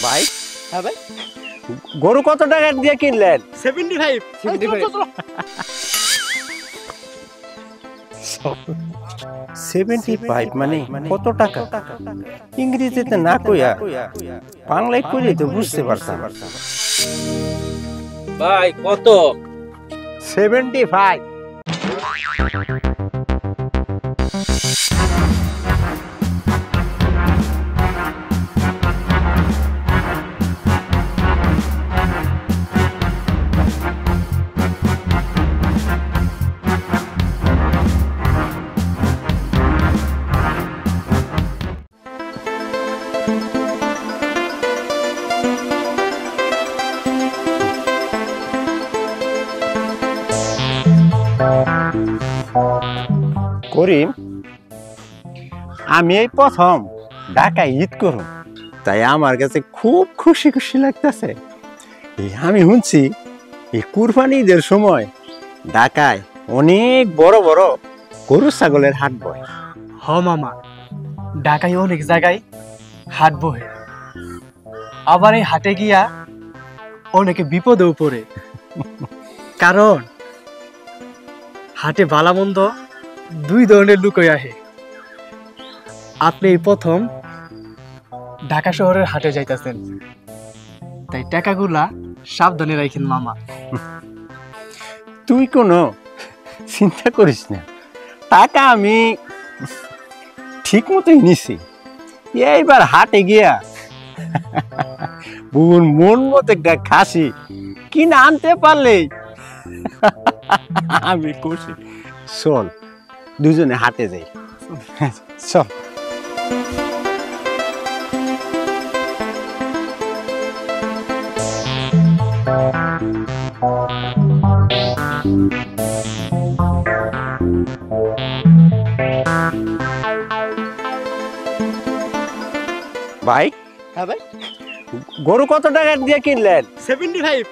ভাই হ্যাঁ ভাই, গরু কত টাকা দিয়ে কিনলেন? 75। 75 মানে কত টাকা? ইংরেজিতে না কইয়া বাংলায় কইলে তো বুঝতে পারতাম। ভাই কত? 75। করিম, আমি এই প্রথম ঢাকায় ঈদ করুম, তাই আমার কাছে খুব খুশি খুশি লাগতেছে। আমি শুনছি এই কুরবানি ঈদের সময় ঢাকায় অনেক বড় বড় গরু ছাগলের হাট বয়। হ মামা, ঢাকায় অনেক জায়গায় হাট বহে, আবার এই হাটে গিয়া অনেকে বিপদেও পড়ে, কারণ হাটে ভালামন্দ দুই ধরনের লুকই আহে। আপনি এই প্রথম ঢাকা শহরের হাটে যাইতেছেন, তাই টাকাগুলা সাবধানে রাখেন মামা। তুই কোনো চিন্তা করিস না, টাকা আমি ঠিক মতোই নিছি। এইবার হাটে গিয়া বুন মন মতো একটা খাসি কিনে আনতে পারলে আমি খুশি। চল দুজনে হাটে যাই, চল। ভাই, হ্যাঁ ভাই, গরু কত টাকা দিয়ে কিনলেন? 75।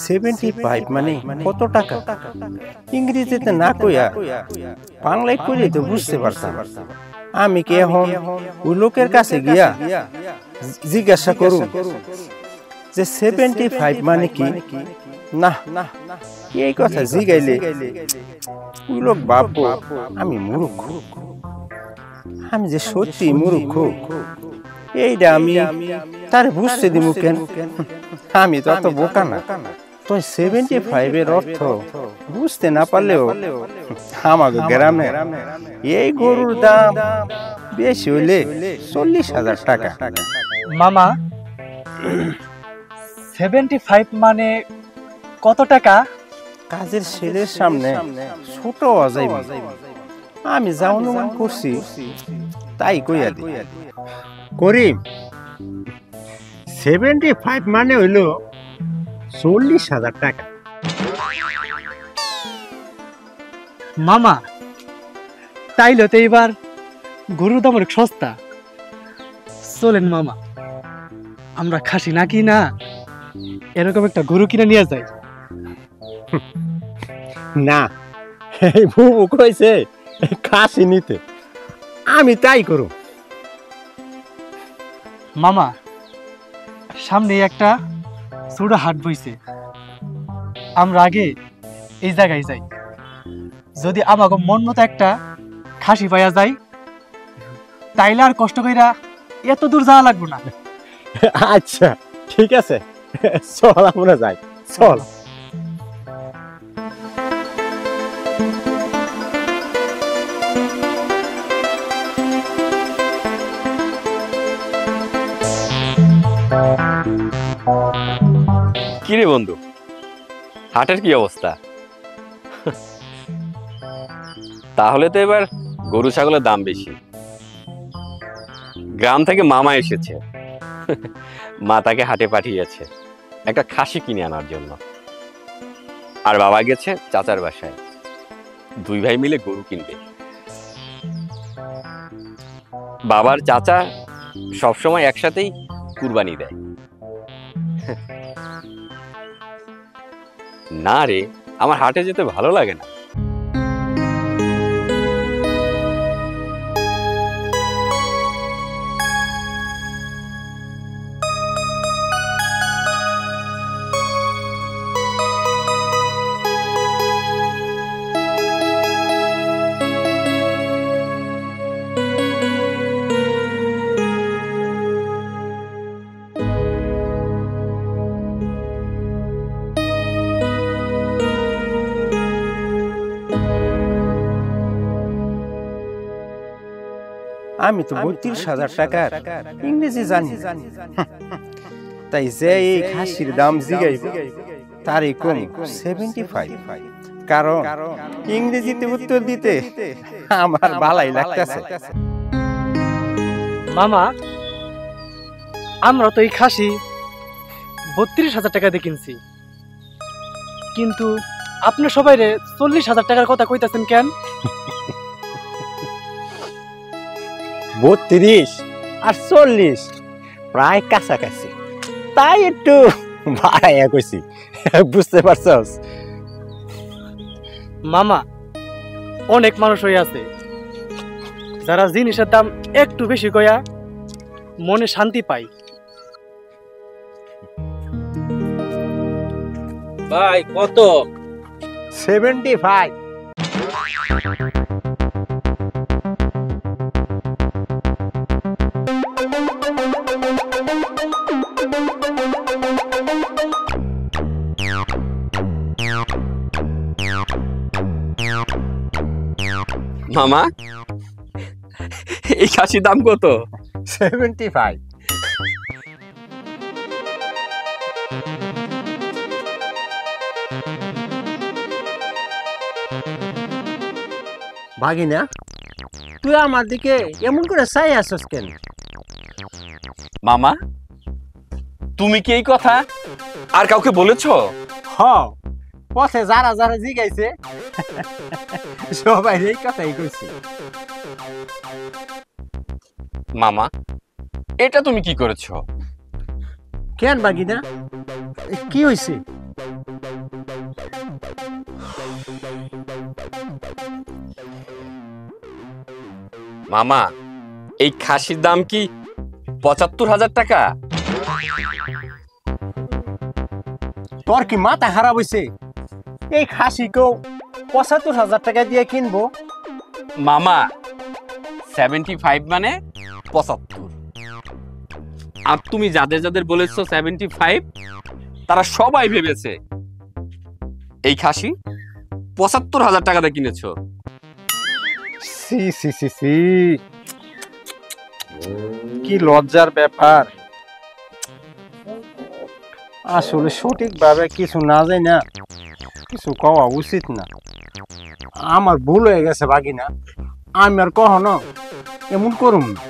75 মানে কত টাকা? ইংরেজিতে না কইয়া বাংলায় কইলে তো বুঝতে পারতাম। আমি কি এখন ওই লোকের কাছে গিয়া জিজ্ঞাসা করুন যে 75 মানে কি? না, এই কথা জিগাইলে ওই লোক ভাববো আমি মূর্খ। আমি যে সত্যি মূর্খ এইটা আমি তারে বুঝতে দিব কেন? আমি তো অত বোকা না। তো 75 এর অর্থ বুঝতে না পারলেও আমাদের গ্রামে এই গরুর দাম বেশি হইলে 40,000 টাকা। মামা, 75 মানে কত টাকা? কাজের ছেলের সামনে ছোট অজাইব। আমি যা অনুমান করছি তাই কইয়া দি। করিম, 75 মানে হইল 40,000 টাকা। মামা, তাইলে তো এবার গরুর দাম অনেক সস্তা। চলেন মামা, আমরা খাসি নাকি না এরকম একটা গরু কিনে নিয়ে যাই। না, এই বুবু কইছে খাসি নিতে, আমি তাই করব। মামা, সামনে একটা ছোট হাট বইছে, আমরা আগে এই জায়গায় যাই। যদি আমাকে মন মতো একটা খাসি পাইয়া যায়, তাইলে আর কষ্ট কইরা এত দূর যাওয়া লাগবে না। আচ্ছা ঠিক আছে, চল আমরা যাই, চল। কি রে বন্ধু, হাটের কি অবস্থা? তাহলে তো এবার গরু ছাগলের দাম বেশি। গ্রাম থেকে মামা এসেছে, মা তাকে হাটে পাঠিয়েছে একটা খাসি কিনে আনার জন্য। আর বাবা গেছে চাচার বাসায়, দুই ভাই মিলে গরু কিনবে। বাবার চাচা সবসময় একসাথেই কুরবানি দেয়। না রে, আমার হাটে যেতে ভালো লাগে না। আমি তো 32,000 টাকার ইংরেজি জানি না। তাই যে এই খাসির দাম জিগাইব তারই কম 75, কারণ ইংরেজিতে উত্তর দিতে আমার ভালাই লাগতেছে। মামা, আমরা তো এই খাসি 32,000 টাকা দিয়ে কিনছি, কিন্তু আপনি সবাই 40,000 টাকার কথা কইতাছেন কেন? 32 আর 40 প্রায় কাছাকাছি, তাই একটু বাড়াইয়া কইছি, বুঝতে পারছস? মামা, অনেক মানুষ হয়ে আছে যারা জিনিসের দাম একটু বেশি কইয়া মনে শান্তি পায়। ভাই কত? 75। মামা, এই খাসির দাম কত? 75। ভাগিনা, তুই আমার দিকে এমন করে চাই আসছ কেন? মামা, তুমি কি এই কথা আর কাউকে বলেছো? হ, পথে যারা যারা জিগাইছে সবাই এই কথাই কইছে। মামা, এটা তুমি কি করেছো? কেন ভাগিনা, কি হয়েছে? মামা, এই খাসির দাম কি 75,000 টাকা? তোর কি মাথা খারাপ হয়েছে? এই খাসিকেও 75,000 টাকা দিয়ে কিনবো? মামা, 75 মানে 75। আর তুমি যাদের যাদের বলেছো 75, তারা সবাই ভেবেছে এই খাসি 75,000 টাকা দিয়ে কিনেছো। সি সি সি সি, কি লজ্জার ব্যাপার। আসলে সঠিকভাবে কিছু না যাই না কিছু কওয়া উচিত না। আমার ভুল হয়ে গেছে ভাগিনা, আমি আর কখনো এমন করুম না।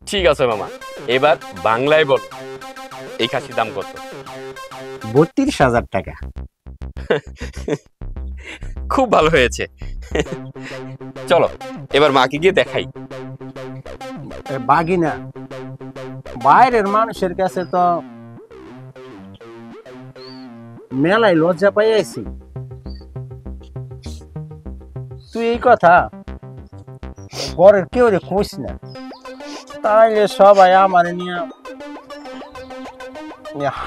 ঠিক আছে মামা, এবার বাংলায় বল, এই খাসির দাম কত? 32,000 টাকা। খুব ভালো হয়েছে। চলো এবার মাকে গিয়ে দেখাই। ভাগিনা, বাইরের মানুষের কাছে তো মেলায় লজ্জা পাই আছি, তুই এই কথা ঘরের কেউ রে কইস না, তাইলে সবাই আমার নিয়ে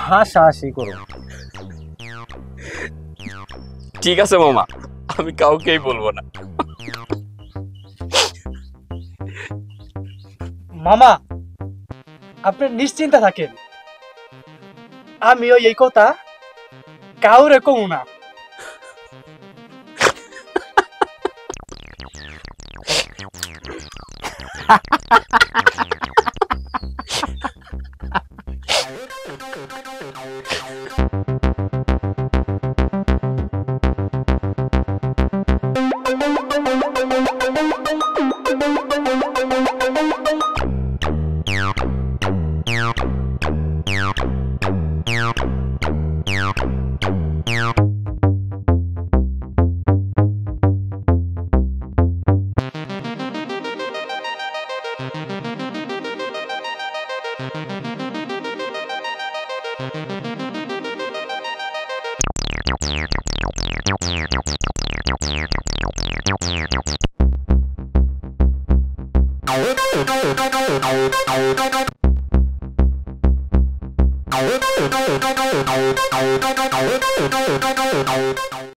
হাসাহাসি করো। ঠিক আছে মামা, আমি কাউকেই বলবো না। মামা, আপনি নিশ্চিন্তে থাকেন, আমিও এই কথা কাউরে কমু না।